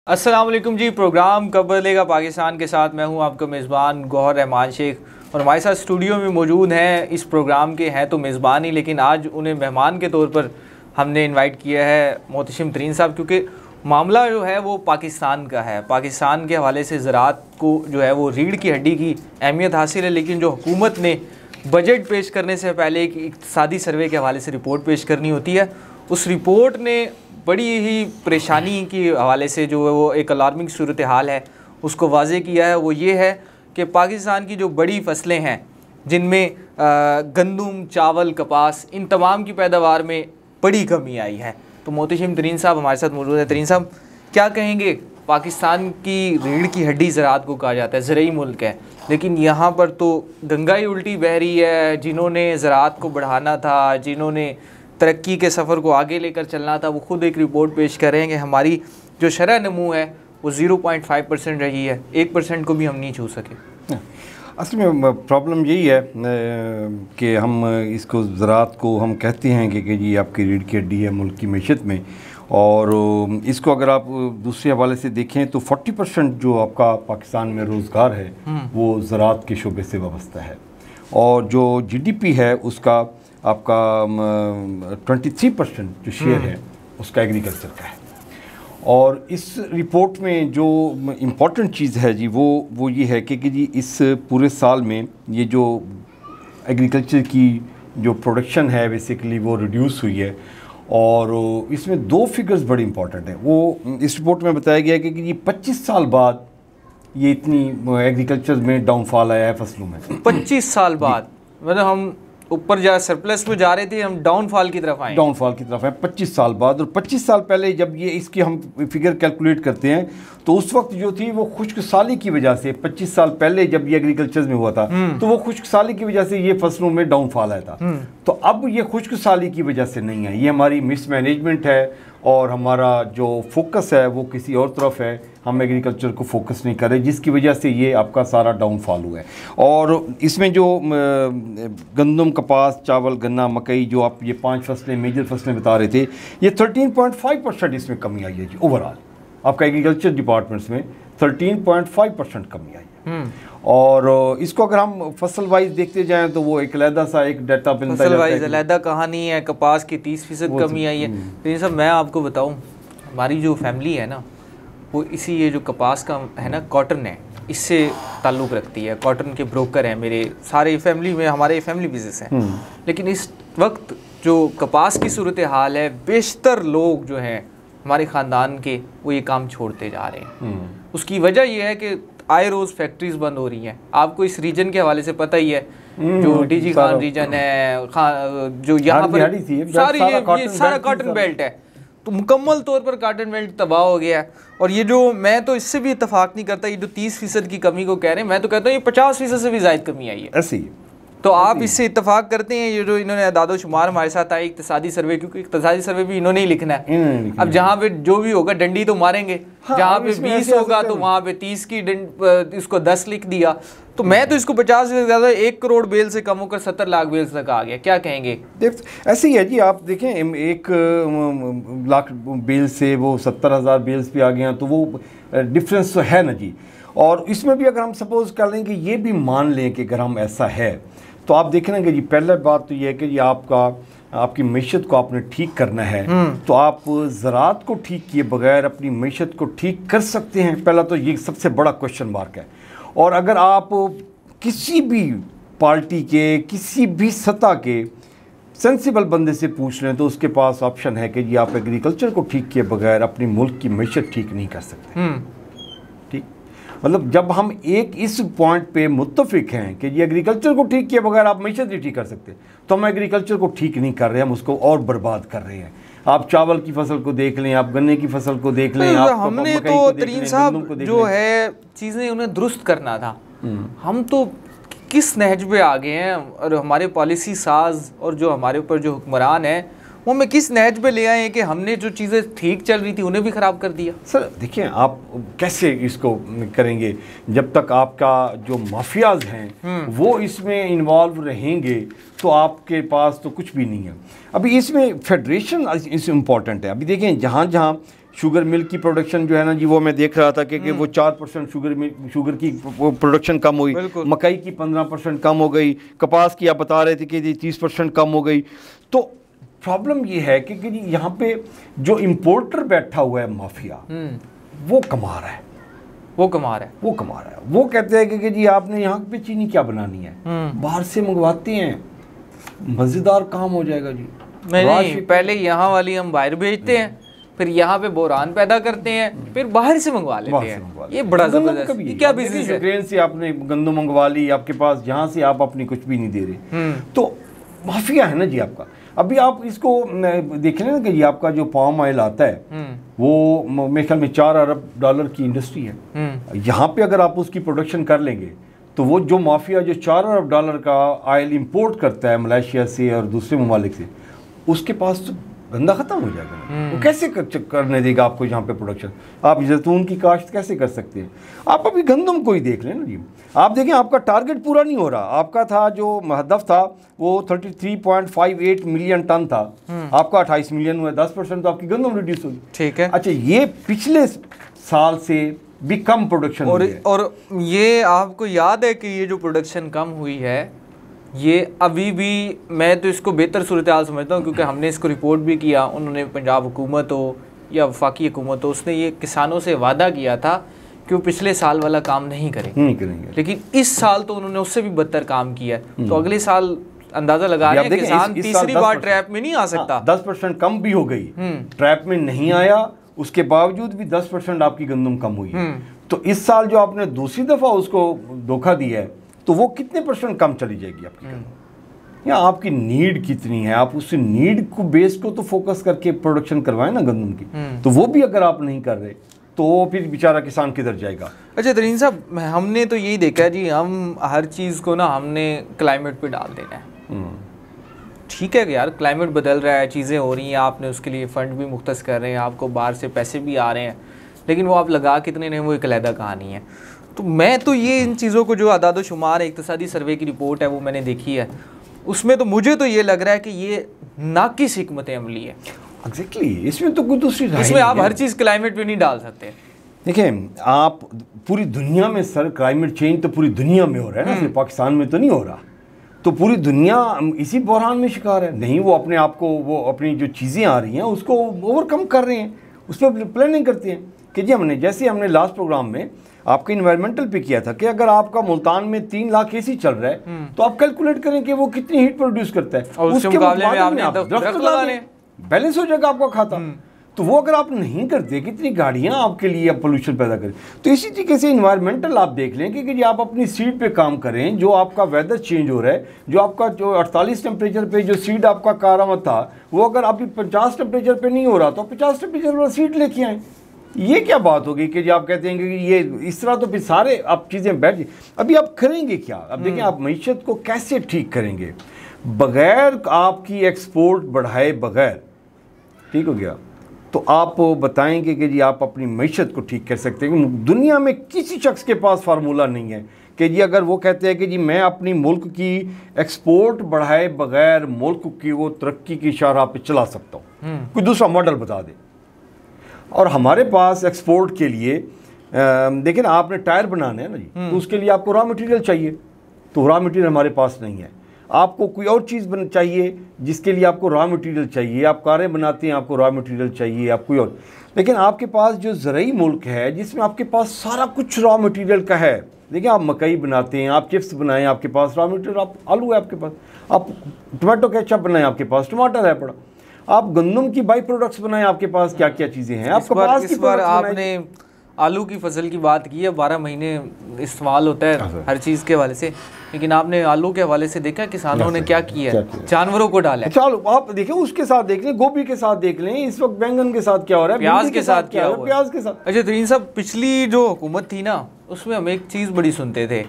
अस्सलाम वालेकुम जी। प्रोग्राम कब बदलेगा पाकिस्तान के साथ मैं हूं आपका मेज़बान गौहर रहमान शेख और हमारे साथ स्टूडियो में मौजूद हैं। इस प्रोग्राम के हैं तो मेज़बान ही, लेकिन आज उन्हें मेहमान के तौर पर हमने इनवाइट किया है मोहतशिम तरीन साहब, क्योंकि मामला जो है वो पाकिस्तान का है। पाकिस्तान के हवाले से ज़राअत को जो है वो रीढ़ की हड्डी की अहमियत हासिल है, लेकिन जो हुकूमत ने बजट पेश करने से पहले एक इक़्तिसादी सर्वे के हवाले से रिपोर्ट पेश करनी होती है, उस रिपोर्ट ने बड़ी ही परेशानी के हवाले से जो है वो एक अलार्मिंग सूरत हाल है उसको वाज़े किया है। वो ये है कि पाकिस्तान की जो बड़ी फसलें हैं जिनमें गंदम, चावल, कपास, इन तमाम की पैदावार में बड़ी कमी आई है। तो मोहतशिम तरीन साहब हमारे साथ मौजूद है। तरीन साहब, क्या कहेंगे? पाकिस्तान की रीढ़ की हड्डी ज़राअत को कहा जाता है, ज़रई मुल्क है, लेकिन यहाँ पर तो गंगा ही उल्टी बह रही है। जिन्होंने ज़राअत को बढ़ाना था, जिन्होंने तरक्की के सफ़र को आगे लेकर चलना था, वो खुद एक रिपोर्ट पेश कर रहे हैं कि हमारी जो शरह नमू है वो 0.5% रही है, 1% को भी हम नहीं छू सके। असल में प्रॉब्लम यही है कि हम इसको ज़राअत को हम कहते हैं कि जी आपकी रीढ़ की हड्डी है मुल्क की मैशत में, और इसको अगर आप दूसरे हवाले से देखें तो 40% जो आपका पाकिस्तान में रोज़गार है वो ज़राअत के शोबे से वाबस्ता है, और जो GDP है उसका आपका 23% जो शेयर है उसका एग्रीकल्चर का है। और इस रिपोर्ट में जो इम्पॉर्टेंट चीज़ है जी वो ये है कि जी इस पूरे साल में ये जो एग्रीकल्चर की जो प्रोडक्शन है बेसिकली वो रिड्यूस हुई है, और इसमें दो फिगर्स बड़ी इंपॉर्टेंट हैं। वो इस रिपोर्ट में बताया गया कि ये 25 साल बाद ये इतनी एग्रीकल्चर में डाउनफॉल आया है फसलों में। 25 साल बाद, मतलब हम ऊपर जा सरप्लस में जा रहे थे, हम डाउनफॉल की तरफ आए। डाउनफॉल की तरफ है 25 साल बाद। और 25 साल पहले जब ये इसकी हम फिगर कैलकुलेट करते हैं तो उस वक्त जो थी वो खुश्क साली की वजह से, 25 साल पहले जब ये एग्रीकल्चर में हुआ था तो वो खुश्क साली की वजह से ये फसलों में डाउनफॉल आया था। तो अब ये खुश्क साली की वजह से नहीं है, ये हमारी मिसमैनेजमेंट है और हमारा जो फोकस है वो किसी और तरफ है, हम एग्रीकल्चर को फोकस नहीं कर रहे, जिसकी वजह से ये आपका सारा डाउनफॉल हुआ है। और इसमें जो गंदम, कपास, चावल, गन्ना, मकई, जो आप ये 5 फसलें मेजर फसलें बता रहे थे, ये 13.5% इसमें कमी आई है जी। ओवरऑल आपका एग्रीकल्चर डिपार्टमेंट्स में 13.5% कमी आई है। और इसको अगर हम फसल वाइज देखते जाएं तो वो एक अलहदा सा एक डाटा मिलता है, फसल वाइज अलहदा कहानी है। कपास की 30% कमी आई है। तो ये सब मैं आपको बताऊं, हमारी जो फैमिली है ना वो इसी ये जो कपास का है ना, कॉटन है, इससे ताल्लुक़ रखती है। कॉटन के ब्रोकर हैं मेरे सारे फैमिली में, हमारे फैमिली बिजनेस हैं। लेकिन इस वक्त जो कपास की सूरत हाल है, बेशतर लोग जो हैं हमारे ख़ानदान के वो ये काम छोड़ते जा रहे हैं। उसकी वजह यह है कि आए रोज़ फैक्ट्रीज बंद हो रही हैं। आपको इस रीजन के हवाले से पता ही है, जो डीजी खान रीजन है, जो यहाँ पर सारी ये सारा कॉटन बेल्ट है, तो मुकम्मल तौर पर कॉटन बेल्ट तबाह हो गया है। और ये जो, मैं तो इससे भी इत्तफाक नहीं करता, ये जो 30% की कमी को कह रहे हैं, मैं तो कहता हूँ ये 50% से भी ज़ायद कमी आई है। ऐसे ही तो आप इससे इत्तफाक करते हैं? ये जो इन्होंने अदादो शुमार हमारे साथ आए इक़्तिसादी सर्वे, क्योंकि इक़्तिसादी सर्वे भी इन्होंने ही लिखना है। अब जहाँ पे जो भी होगा डंडी तो मारेंगे, जहाँ पे 20 होगा तो वहाँ पे 30 की इसको 10 लिख दिया। तो मैं तो इसको 50 से ज़्यादा 1 करोड़ बेल से कम होकर 70 लाख बेल तक आ गया। क्या कहेंगे? ऐसे ही है जी। आप देखें 1 लाख बेल से वो 70,000 बेल्स पे आ गए हैं, तो वो डिफरेंस तो है ना जी। और इसमें भी अगर हम सपोज कर लें कि ये भी मान लें कि अगर हम ऐसा है, तो आप देखें ना कि जी पहले बात तो ये है कि जी आपकी मैशत को आपने ठीक करना है, तो आप ज़राअत को ठीक किए बगैर अपनी मैशत को ठीक कर सकते हैं? पहला तो ये सबसे बड़ा क्वेश्चन मार्क है। और अगर आप किसी भी पार्टी के, किसी भी सतह के सेंसिबल बंदे से पूछ लें तो उसके पास ऑप्शन है कि जी आप एग्रीकल्चर को ठीक किए बगैर अपनी मुल्क की मैशत ठीक नहीं कर सकते। ठीक, मतलब जब हम एक इस पॉइंट पे मुत्तफिक हैं कि ये एग्रीकल्चर को ठीक किए बगैर आप मैशत नहीं ठीक कर सकते, तो हम एग्रीकल्चर को ठीक नहीं कर रहे, हम उसको और बर्बाद कर रहे हैं। आप चावल की फसल को देख लें, आप गन्ने की फसल को देख लें, आप हमने तो तरीन साहब जो है चीज़ें उन्हें दुरुस्त करना था, हम तो किस नहज पे आ गए हैं। और हमारे पॉलिसी साज और जो हमारे ऊपर जो हुक्मरान है वो हमें किस नहज पे ले आए हैं कि हमने जो चीज़ें ठीक चल रही थी उन्हें भी ख़राब कर दिया। सर देखिए, आप कैसे इसको करेंगे जब तक आपका जो माफियाज हैं वो इसमें इन्वॉल्व रहेंगे, तो आपके पास तो कुछ भी नहीं है। अभी इसमें फेडरेशन इस इम्पॉर्टेंट है। अभी देखें जहाँ जहाँ शुगर मिल्क की प्रोडक्शन जो है ना जी, वो मैं देख रहा था कि वो 4% शुगर की प्रोडक्शन कम हुई, मकई की 15% कम हो गई, कपास की आप बता रहे थे कि 30% कम हो गई। तो प्रॉब्लम ये है कि जी यहाँ पे जो इम्पोर्टर बैठा हुआ है माफिया, वो कमा रहा है, वो कहते हैं कि जी आपने यहाँ पे चीनी क्या बनानी है, बाहर से मंगवाते हैं, मजेदार काम हो जाएगा जी। नहीं, पहले यहाँ वाली हम बाहर भेजते हैं, फिर यहाँ पे बोरान पैदा करते हैं, फिर बाहर से मंगवा लेते हैं। ये बड़ा जबरदस्त, ये क्या बिजनेस है? यूक्रेन से आपने गंदम मंगवा ली, आपके पास यहाँ से आप अपनी कुछ भी नहीं दे रहे, तो माफिया है ना जी आपका। अभी आप इसको देख लें ना कि आपका जो पाम ऑयल आता है वो मेरे ख्याल में $4 अरब की इंडस्ट्री है। यहाँ पे अगर आप उसकी प्रोडक्शन कर लेंगे तो वो जो माफिया जो $4 अरब का ऑयल इंपोर्ट करता है मलेशिया से और दूसरे ममालिक से, उसके पास तो धंधा खत्म हो जाएगा। वो कैसे करने देगा आपको यहाँ पे प्रोडक्शन? आप जैतून की काश्त कैसे कर सकते हैं? आप अभी गंदम को ही देख लें ना जी, आप देखें आपका टारगेट पूरा नहीं हो रहा। आपका था जो हदफ था वो 33.58 मिलियन टन था, आपका 28 मिलियन हुआ, 10% तो आपकी गंदम रिड्यूस होगी। ठीक है। अच्छा, ये पिछले साल से भी कम प्रोडक्शन हुई है। और ये आपको याद है कि ये जो प्रोडक्शन कम हुई है, ये अभी भी मैं तो इसको बेहतर सूरत हाल समझता हूँ, क्योंकि हमने इसको रिपोर्ट भी किया। उन्होंने पंजाब हुकूमत हो या वफाकी हुकूमत हो, उसने ये किसानों से वादा किया था कि वो पिछले साल वाला काम नहीं करेंगे, लेकिन इस साल तो उन्होंने उससे भी बदतर काम किया है। तो अगले साल अंदाजा लगा रहे हैं किसान तीसरी बार ट्रैप में नहीं आ सकता। 10% कम भी हो गई, ट्रैप में नहीं आया, उसके बावजूद भी 10% आपकी गंदम कम हुई है। तो इस साल जो आपने दूसरी दफा उसको धोखा दिया है, तो वो कितने % कम चली जाएगी आपकी गंदम? या आपकी नीड कितनी है, आप उस नीड को बेस को तो फोकस करके प्रोडक्शन करवाएं ना गंदम की। तो वो भी अगर आप नहीं कर रहे तो फिर बेचारा किसान किधर जाएगा? अच्छा तरीन साहब, हमने तो यही देखा जी, हम हर चीज़ को ना हमने क्लाइमेट पे डाल देना है। ठीक है कि यार क्लाइमेट बदल रहा है, चीज़ें हो रही हैं, आपने उसके लिए फ़ंड भी मुख्तस कर रहे हैं, आपको बाहर से पैसे भी आ रहे हैं, लेकिन वो आप लगा कितने नहीं, वो एक अलहदा कहानी है। तो मैं तो ये इन चीज़ों को जो अदाद शुमार इक़्तिसादी सर्वे की रिपोर्ट है वो मैंने देखी है, उसमें तो मुझे तो ये लग रहा है कि ये नाकिस हिकमत अमली है। एग्जैक्टली, इसमें तो कोई दूसरी राय इसमें आप हर चीज़ क्लाइमेट पे नहीं डाल सकते। देखिए, आप पूरी दुनिया में सर क्लाइमेट चेंज तो पूरी दुनिया में हो रहा है ना, सिर्फ पाकिस्तान में तो नहीं हो रहा। तो पूरी दुनिया इसी बहरान में शिकार है। नहीं, वो अपने आप को, वो अपनी जो चीज़ें आ रही हैं उसको ओवरकम कर रहे हैं, उस पर प्लानिंग करते हैं कि जी हमने लास्ट प्रोग्राम में आपके इन्वायरमेंटल पे किया था कि अगर आपका मुल्तान में 3 लाख एसी चल रहा है तो आप कैलकुलेट करें कि वो कितनी हीट प्रोड्यूस करता है, और उसके मुकाबले में आपने दरख्त लगाने, बैलेंस हो जाएगा आपका खाता। तो वो अगर आप नहीं करते, कितनी गाड़ियां आपके लिए पोल्यूशन पैदा करें। तो इसी तरीके से इन्वायरमेंटल आप देख लें कि आप अपनी सीड पे काम करें, जो आपका वेदर चेंज हो रहा है, जो आपका जो 48 टेम्परेचर पे जो सीड आपका कारामत था, वो अगर अभी 50 टेम्परेचर पे नहीं हो रहा तो 50 टेम्परेचर वाला सीड लेके आए। ये क्या बात होगी कि आप कहते हैं कि ये इस तरह, तो फिर सारे आप चीज़ें बैठ। अभी आप करेंगे क्या? अब देखिए, आप मईशत को कैसे ठीक करेंगे बगैर आपकी एक्सपोर्ट बढ़ाए बगैर, ठीक हो गया? तो आप बताएंगे कि जी आप अपनी मईशत को ठीक कर सकते हैं। दुनिया में किसी शख्स के पास फार्मूला नहीं है कि जी अगर वो कहते हैं कि जी मैं अपनी मुल्क की एक्सपोर्ट बढ़ाए बगैर मुल्क की वो तरक्की की शाहराह पे चला सकता हूँ, कोई दूसरा मॉडल बता दे। और हमारे पास एक्सपोर्ट के लिए देखिए ना, आपने टायर बनाने हैं ना जी, तो उसके लिए आपको रॉ मटेरियल चाहिए, तो रॉ मटेरियल हमारे पास नहीं है। आपको कोई और चीज़ चाहिए जिसके लिए आपको रॉ मटेरियल चाहिए, आप कारें बनाते हैं, आपको रॉ मटेरियल चाहिए, आप कोई और। लेकिन आपके पास जो ज़रई मुल्क है जिसमें आपके पास सारा कुछ रॉ मटेरियल का है, देखिए आप मकई बनाते हैं, आप चिप्स बनाएं, आपके पास रॉ मटेरियल, आप आलू है आपके पास, आप टमाटो केचप बनाएं, आपके पास टमाटर है पड़ा, आप गंदम की बाई प्रोडक्ट्स बनाएं, आपके पास क्या क्या चीज़ें हैं। आपके पास इस बार आपने आलू की फसल की बात की है, 12 महीने इस्तेमाल होता है हर चीज़ के हवाले से, लेकिन आपने आलू के हवाले से देखा किसानों ने क्या किया है, जानवरों को डाला है। चलो आप देखें, उसके साथ देख लें, गोभी के साथ देख लें, इस वक्त बैंगन के साथ क्या हो रहा है, प्याज के साथ क्या हो रहा है, प्याज के साथ। अच्छा तरीन साहब, पिछली जो हुकूमत थी ना, उसमें हम एक चीज़ बड़ी सुनते थे,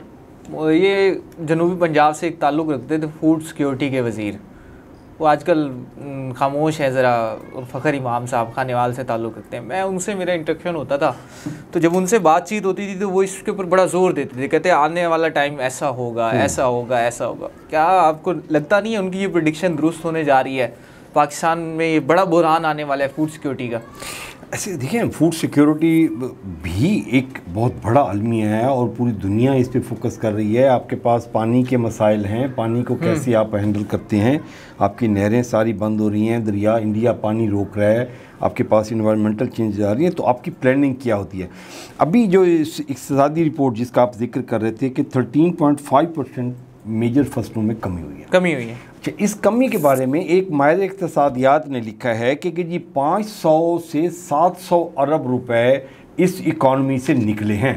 ये जनूबी पंजाब से एक ताल्लुक़ रखते थे फूड सिक्योरिटी के वज़ीर, वो आजकल खामोश है ज़रा, फ़खर इमाम साहब खानेवाल से ताल्लुक़ रखते हैं। मैं उनसे मेरा इंटरेक्शन होता था, तो जब उनसे बातचीत होती थी तो वो इसके ऊपर बड़ा ज़ोर देते थे, कहते आने वाला टाइम ऐसा होगा, ऐसा होगा, ऐसा होगा। क्या आपको लगता नहीं है उनकी ये प्रेडिक्शन दुरुस्त होने जा रही है? पाकिस्तान में ये बड़ा बुरहान आने वाला है फूड सिक्योरिटी का। ऐसे देखिए, फूड सिक्योरिटी भी एक बहुत बड़ा अलमिया है और पूरी दुनिया इस पे फोकस कर रही है। आपके पास पानी के मसाइल हैं, पानी को कैसे आप हैंडल करते हैं। आपकी नहरें सारी बंद हो रही हैं, दरिया इंडिया पानी रोक रहा है, आपके पास इन्वायरमेंटल चेंज आ रही है, तो आपकी प्लानिंग क्या होती है। अभी जो इक़्तिसादी रिपोर्ट जिसका आप जिक्र कर रहे थे कि 13.5% मेजर फसलों में कमी हुई है। अच्छा, इस कमी के बारे में एक माहिर इक़्तिसादियात ने लिखा है कि जी 500 से 700 अरब रुपए इस इकॉनमी से निकले हैं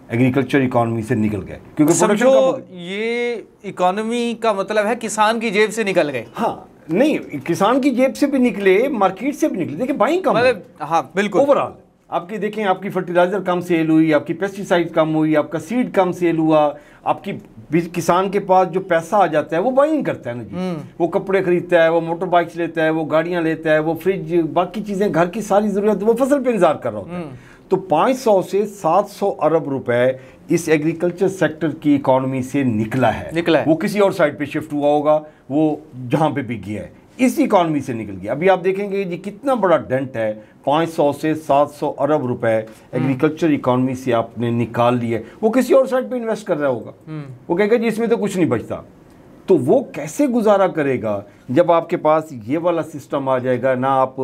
एग्रीकल्चर इकॉनमी से निकल गए, क्योंकि समझो ये इकॉनमी का मतलब है किसान की जेब से निकल गए। हाँ, नहीं, किसान की जेब से भी निकले, मार्केट से भी निकले। देखिए बाइंग कम, मतलब हाँ बिल्कुल, ओवरऑल आपकी देखें, आपकी फर्टिलाइजर कम सेल हुई, आपकी पेस्टिसाइड कम हुई, आपका सीड कम सेल हुआ, आपकी किसान के पास जो पैसा आ जाता है वो बाइंग करता है ना जी। वो कपड़े खरीदता है, वो मोटर बाइक्स लेता है, वो गाड़ियां लेता है, वो फ्रिज, बाकी चीजें, घर की सारी जरूरत, वो फसल पे इंतजार कर रहा होता है। तो 500 से 700 अरब रुपए इस एग्रीकल्चर सेक्टर की इकॉनमी से निकला है। वो किसी और साइड पे शिफ्ट हुआ होगा, वो जहां पे भी गया है, इस इकॉनमी से निकल गया। अभी आप देखेंगे जी कितना बड़ा डेंट है, 500 से 700 अरब रुपए एग्रीकल्चर इकॉनमी से आपने निकाल लिए। वो किसी और साइड पे इन्वेस्ट कर रहा होगा, वो कहेगा जी इसमें तो कुछ नहीं बचता। तो वो कैसे गुजारा करेगा जब आपके पास ये वाला सिस्टम आ जाएगा, ना आप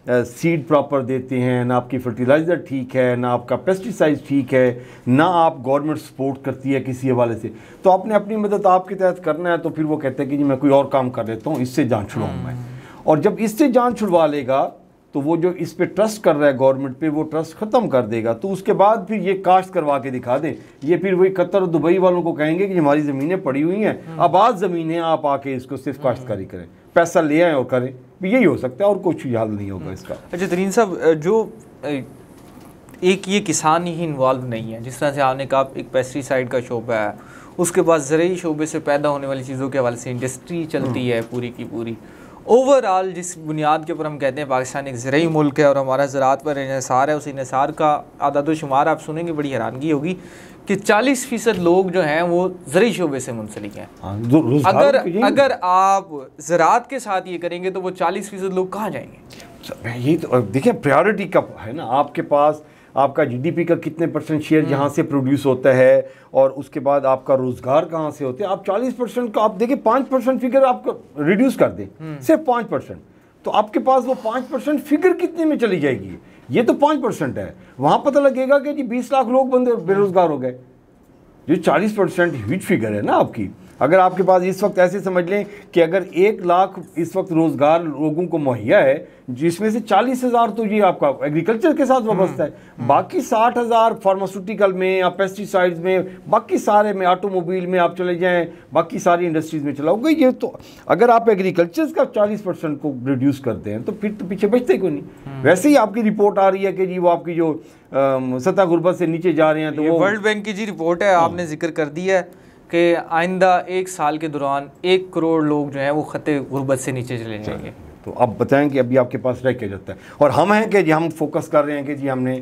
सीड प्रॉपर देते हैं, ना आपकी फर्टिलाइज़र ठीक है, ना आपका पेस्टिसाइड ठीक है, ना आप गवर्नमेंट सपोर्ट करती है किसी हवाले से। तो आपने अपनी मदद आपके तहत करना है, तो फिर वो कहते हैं कि जी मैं कोई और काम कर लेता हूँ, इससे जान छुड़ाऊँ मैं। और जब इससे जान छुड़वा लेगा तो वो जो इस पे ट्रस्ट कर रहा है गवर्नमेंट पे, वो ट्रस्ट ख़त्म कर देगा। तो उसके बाद फिर ये काश्त करवा के दिखा दें, ये फिर वही कतर और दुबई वालों को कहेंगे कि हमारी ज़मीनें पड़ी हुई हैं, आबाद ज़मीनें, आप आके इसको सिर्फ काश्तकारी करें, पैसा ले आएँ और करें। यही हो सकता है और कुछ हल नहीं होगा इसका। अच्छा तरीन साहब, जो एक ये किसान ही इन्वॉल्व नहीं है, जिस तरह से आपने कहा एक पेस्टिसाइड का शोबा है, उसके बाद ज़रूरी शोबे से पैदा होने वाली चीज़ों के हवाले से इंडस्ट्री चलती है पूरी की पूरी। ओवरऑल जिस बुनियाद के ऊपर हम कहते हैं पाकिस्तान एक ज़रूरी मुल्क है और हमारा ज़राअत पर इन्हिसार है, उस इन्हिसार का आदाद व शुमार आप सुनेंगे, बड़ी हैरानगी होगी कि 40% लोग जो हैं वो ज़रूरी शोबे से मुंसलिक हैं। अगर आप ज़राअत के साथ ये करेंगे तो वो 40% लोग कहाँ जाएंगे? ये तो देखिए प्रायोरिटी कब है ना, आपके पास आपका जीडीपी का कितने परसेंट शेयर जहाँ से प्रोड्यूस होता है, और उसके बाद आपका रोजगार कहाँ से होता है। आप 40% का आप देखिए 5% फिगर आपको रिड्यूस कर दें, सिर्फ 5%, तो आपके पास वो 5% फिगर कितने में चली जाएगी। ये तो 5% है, वहाँ पता लगेगा कि जी 20 लाख लोग बंदे बेरोजगार हो गए। जो 40% ह्यूज फिगर है ना आपकी। अगर आपके पास इस वक्त ऐसे समझ लें कि अगर 1 लाख इस वक्त रोज़गार लोगों को मुहैया है, जिसमें से 40,000 तो ये आपका एग्रीकल्चर के साथ वाबस्ता है, बाकी 60,000 फार्मास्यूटिकल में या पेस्टिसाइड्स में, बाकी सारे में, ऑटोमोबाइल में आप चले जाएं, बाकी सारी इंडस्ट्रीज़ में चलाओगे। ये तो अगर आप एग्रीकल्चर का 40% को रिड्यूस करते हैं तो फिर तो पीछे बचते क्यों नहीं। वैसे ही आपकी रिपोर्ट आ रही है कि जी वो आपकी जो सतह गुर्बत से नीचे जा रहे हैं, तो वो वर्ल्ड बैंक की जी रिपोर्ट है, आपने जिक्र कर दिया है कि आइंदा 1 साल के दौरान 1 करोड़ लोग जो हैं वो खत्ते गुर्बत से नीचे चले जाएंगे। तो अब बताएं कि अभी आपके पास रह क्या जाता है। और हम हैं कि जी हम फोकस कर रहे हैं कि जी हमने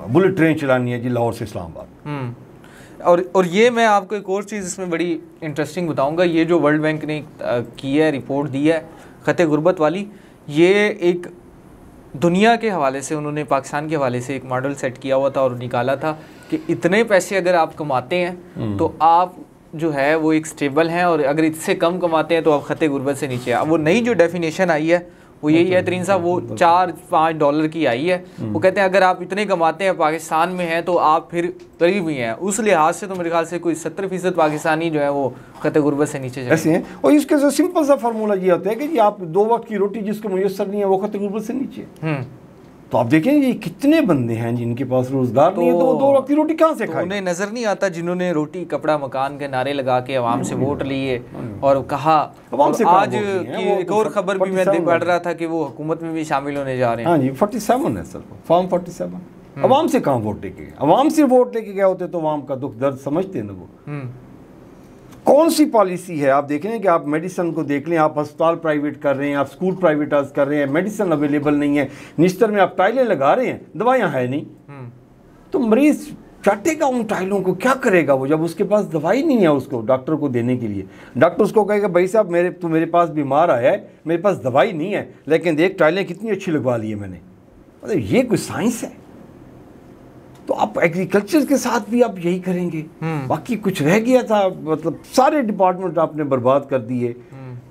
बुलेट ट्रेन चलानी है जी लाहौर से इस्लामाबाद। और ये मैं आपको एक और चीज़ इसमें बड़ी इंटरेस्टिंग बताऊंगा। ये जो वर्ल्ड बैंक ने की है, रिपोर्ट दी है खत्ते गुर्बत वाली, ये एक दुनिया के हवाले से उन्होंने पाकिस्तान के हवाले से एक मॉडल सेट किया हुआ था और निकाला था कि इतने पैसे अगर आप कमाते हैं तो आप जो है वो एक स्टेबल हैं, और अगर इससे कम कमाते हैं तो आप खत्ते गुर्बत से नीचे। अब वो नई जो डेफिनेशन आई है वो यही है तरीन साहब, वो $4-5 की आई है। वो कहते हैं अगर आप इतने कमाते हैं, पाकिस्तान में हैं, तो आप फिर गरीब ही हैं। उस लिहाज से तो मेरे ख्याल से कोई 70% पाकिस्तानी जो है वो खत्ते गुर्बत से नीचे ऐसे हैं। और इसके जो सिंपल सा फार्मूला ये होता है कि जी आप 2 वक्त की रोटी जिसको मुयस्सर नहीं है वो खत्ते गुर्बत से नीचे। तो आप देखें ये कितने बंदे हैं जिनके पास रोजगार नहीं है, तो वो 2 वक्त की रोटी कहाँ से खाएं? उन्हें नजर नहीं आता जिन्होंने रोटी कपड़ा मकान के नारे लगा के आवाम से वोट लिए और कहा। और आज की एक और खबर भी मैं पढ़ रहा था कि वो हुकूमत में भी शामिल होने जा रहे हैं। हाँ जी, 47 है सर, फॉर्म 47। आवाम से कहाँ वोट लेके गए? आवाम से वोट लेके गए होते तो आवाम का दुख दर्द समझते ना वो। कौन सी पॉलिसी है? आप देख रहे हैं कि आप मेडिसिन को देख लें, आप अस्पताल प्राइवेट कर रहे हैं, आप स्कूल प्राइवेटाइज कर रहे हैं, मेडिसिन अवेलेबल नहीं है, निश्तर में आप टाइलें लगा रहे हैं, दवाइयाँ है नहीं, तो मरीज चाटेगा उन टाइलों को, क्या करेगा वो जब उसके पास दवाई नहीं है उसको डॉक्टर को देने के लिए। डॉक्टर उसको कहेगा भाई साहब मेरे पास बीमार आया है, मेरे पास दवाई नहीं है, लेकिन देख टाइलें कितनी अच्छी लगवा ली है मैंने। मतलब ये कोई साइंस है? तो आप एग्रीकल्चर के साथ भी आप यही करेंगे। बाकी कुछ रह गया था, मतलब सारे डिपार्टमेंट आपने बर्बाद कर दिए।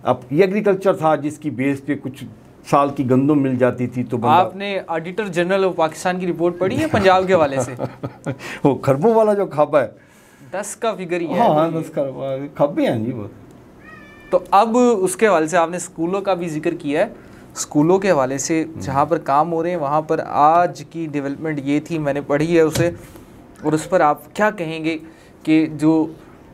अब ये एग्रीकल्चर था जिसकी बेस पे कुछ साल की गंदम मिल जाती थी। तो आपने ऑडिटर जनरल ऑफ पाकिस्तान की रिपोर्ट पढ़ी है पंजाब के हवाले से? वो खरबों वाला जो खाबा है, 10 का फिगर ही है। हाँ 10 खाबे हैं जी वो। तो अब उसके हवाले से आपने स्कूलों का भी जिक्र किया है। स्कूलों के हवाले से जहाँ पर काम हो रहे हैं वहाँ पर आज की डेवलपमेंट ये थी, मैंने पढ़ी है उसे, और उस पर आप क्या कहेंगे कि जो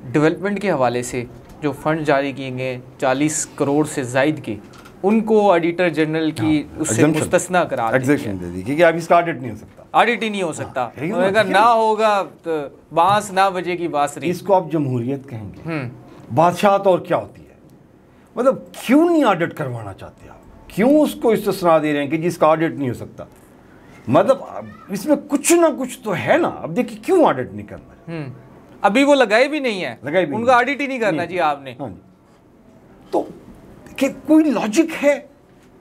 डेवलपमेंट के हवाले से जो फंड जारी किए गए 40 करोड़ से ज़ायद के, उनको ऑडिटर जनरल की उससे मुस्तस्ना करार एग्जेक्शन दे दी कि अब इसका ऑडिट नहीं हो सकता। ऑडिट ही नहीं हो सकता। अगर ना होगा तो बांस ना बजेगी बांसुरी। इसको आप जमहूरियत कहेंगे। बादशाह तो और क्या होती है? मतलब क्यों नहीं ऑडिट करवाना चाहते आप? क्यों उसको इस्तिस्ना दे रहे हैं कि जिसका ऑडिट नहीं हो सकता? मतलब इसमें कुछ ना कुछ तो है ना। अब देखिए क्यों ऑडिट नहीं करना? अभी वो लगाए भी नहीं है, उनका ऑडिट ही नहीं करना जी आपने। हाँ जी। तो कि कोई लॉजिक है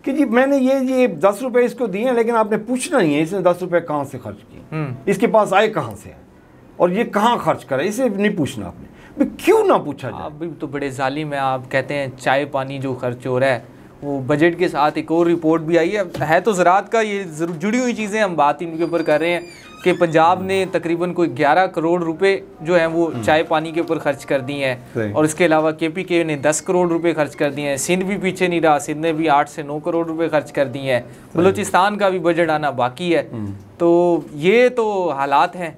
कि जी मैंने ये 10 रुपए इसको दिए हैं, लेकिन आपने पूछना नहीं है इसने 10 रुपए कहाँ से खर्च किए, इसके पास आए कहाँ से हैं और ये कहाँ खर्च करे, इसे नहीं पूछना आपने। क्यों ना पूछा जाए? आप भी तो बड़े जालिम हैं। आप कहते हैं चाय पानी जो खर्च हो रहा है वो बजट के साथ एक और रिपोर्ट भी आई है तो ज़राअत का ये जुड़ी हुई चीज़ें हम बात इनके ऊपर कर रहे हैं कि पंजाब ने तकरीबन कोई 11 करोड़ रुपए जो हैं वो चाय पानी के ऊपर खर्च कर दिए हैं, और इसके अलावा KPK ने 10 करोड़ रुपए खर्च कर दिए हैं। सिंध भी पीछे नहीं रहा, सिंध ने भी 8 से 9 करोड़ रुपए खर्च कर दिए हैं। बलूचिस्तान का भी बजट आना बाकी है। तो ये तो हालात हैं।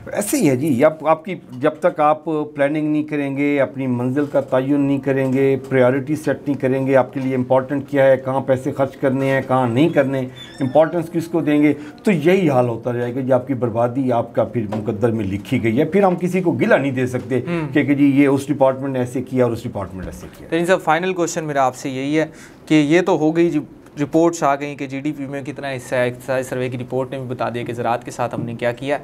ऐसे ही है जी। आपकी जब तक आप प्लानिंग नहीं करेंगे, अपनी मंजिल का तयन नहीं करेंगे, प्रायोरिटी सेट नहीं करेंगे, आपके लिए इम्पोर्टेंट क्या है, कहाँ पैसे खर्च करने हैं, कहाँ नहीं करने, इम्पोर्टेंस किसको देंगे, तो यही हाल होता रहेगा जी। आपकी बर्बादी आपका फिर मुकद्दर में लिखी गई है। फिर हम किसी को गिला नहीं दे सकते कि जी ये उस डिपार्टमेंट ने ऐसे किया और उस डिपार्टमेंट ऐसे किया। तो सर फाइनल क्वेश्चन मेरा आपसे यही है कि ये तो हो गई जी, रिपोर्ट्स आ गई कि GDP में कितना हिस्सा है, एक्साइज सर्वे की रिपोर्ट ने भी बता दिया कि ज़राअत के साथ हमने क्या किया।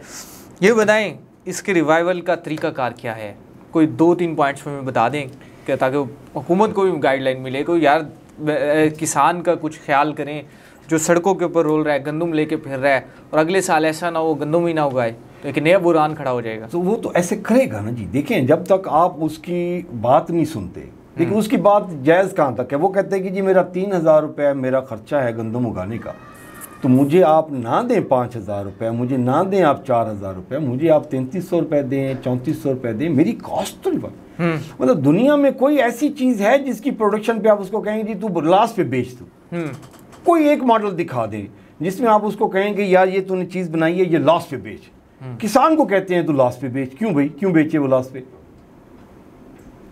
ये बताएं इसके रिवाइवल का तरीक़ाकार क्या है? कोई 2-3 पॉइंट्स में बता दें कि ताकि हुकूमत को भी गाइडलाइन मिले। कोई यार किसान का कुछ ख्याल करें जो सड़कों के ऊपर रोल रहा है, गंदम लेके फिर रहा है, और अगले साल ऐसा ना हो गंदम ही ना उगाए तो एक नया बुरान खड़ा हो जाएगा। तो वो तो ऐसे करेगा ना जी। देखें जब तक आप उसकी बात नहीं सुनते, लेकिन उसकी बात जायज़ कहाँ तक है? वो कहते हैं कि जी मेरा 3000 रुपये मेरा खर्चा है गंदम उगाने का, तो मुझे आप ना दें 5000 रुपये, मुझे ना दें आप 4000 रुपये, मुझे आप 3300 रुपये दें, 3400 रुपये दें, मेरी कॉस्ट तो नहीं। मतलब दुनिया में कोई ऐसी चीज़ है जिसकी प्रोडक्शन पे आप उसको कहेंगे जी तू लॉस पे बेच दो? कोई एक मॉडल दिखा दें जिसमें आप उसको कहेंगे यार ये तूने चीज़ बनाई है ये लॉस पे बेच। किसान को कहते हैं तू लॉस पे बेच, क्यों भाई, क्यों बेचे वो लॉस पे?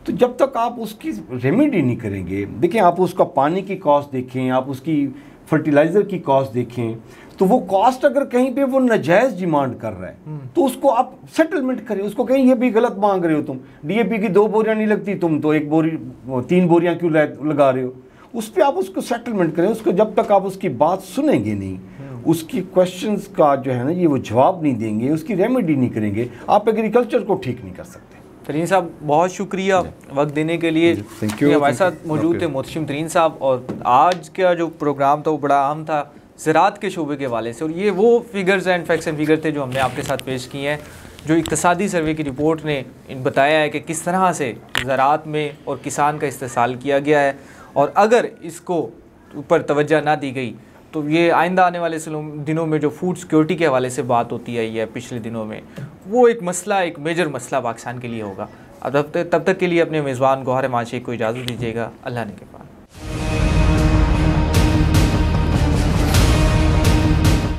तो जब तक आप उसकी रेमेडी नहीं करेंगे, देखें आप उसका पानी की कॉस्ट देखें, आप उसकी फर्टिलाइज़र की कॉस्ट देखें, तो वो कॉस्ट अगर कहीं पे वो नाजायज़ डिमांड कर रहा है तो उसको आप सेटलमेंट करें। उसको कहीं ये भी गलत मांग रहे हो तुम, DAP की 2 बोरियां नहीं लगती, तुम तो 1 बोरी 3 बोरियां क्यों लगा रहे हो? उस पर आप उसको सेटलमेंट करें। उसको जब तक आप उसकी बात सुनेंगे नहीं, उसकी क्वेश्चंस का जो है ना ये वो जवाब नहीं देंगे, उसकी रेमेडी नहीं करेंगे, आप एग्रीकल्चर को ठीक नहीं कर सकते। तरीन साहब बहुत शुक्रिया वक्त देने के लिए। हमारे साथ मौजूद थे मोहतशिम तरीन साहब, और आज का जो प्रोग्राम था वो बड़ा अहम था ज़राअत के शोबे के हवाले से, और ये वो figures and facts and figure थे जो हमने आपके साथ पेश किए हैं, जो इक़्तिसादी सर्वे की रिपोर्ट ने बताया है कि किस तरह से ज़राअत में और किसान का इस्तेसाल किया गया है, और अगर इसको ऊपर तवज्जो ना दी गई तो ये आइंदा आने वाले दिनों में जो फूड सिक्योरिटी के हवाले से बात होती आई है पिछले दिनों में, वो एक मसला, एक मेजर मसला पाकिस्तान के लिए होगा। अब तब तक के लिए अपने मेज़बान गौहर एमान शेख को इजाज़त दीजिएगा। अल्लाह ने के पास।